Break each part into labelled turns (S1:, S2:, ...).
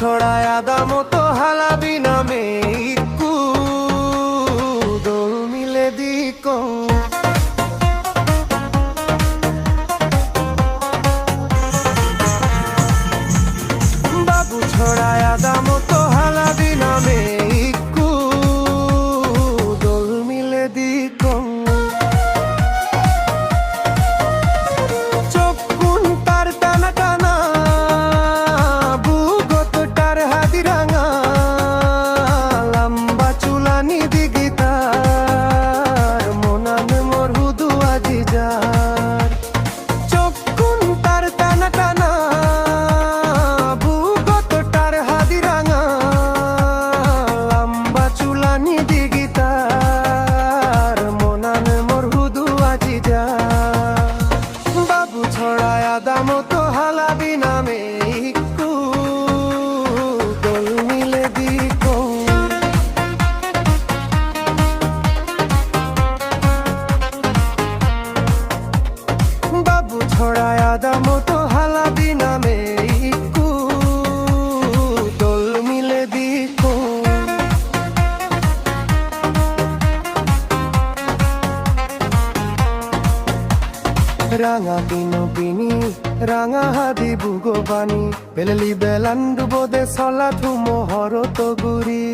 S1: ছড়ায় আদা মতো হালাবি নামে ইকু দোল মিলে দিকো বাবু ছড়ায় আদা মতো হালাবি নামে ইকু দোল মিলে দিকো চোখ কোন তার টানা টানা বুগত টার হাদি রাঙা লম্বা চুলানি দিগিতার মনান মোর হুদু আজি যার চোখ কোন তার টানা টানা বুগত টার হাদি রাঙা লম্বা চুলানি দিগিতার মনান মোর হুদু আজি যার বাবু ছড়ায় আদা মতো হালাবি নামে ইকু দোল মিলে দিকো বাবু ছড়ায় আদা মতো হালাবি নামে ইকু দোল মিলে দিকো রাঙা বিনো বিনি রাঙা হাদি বুগো বানি বেললি বেলান্ডু বোদে সলা থুমো হরত গুরি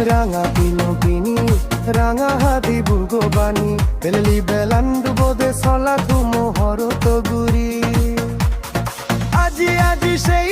S1: রাঙা বিনো বিনি রাঙা হাদি বুগো বানি বেললি বেলান্ডু বোদে সলা থুমো হরত গুরি আজি আজি সেই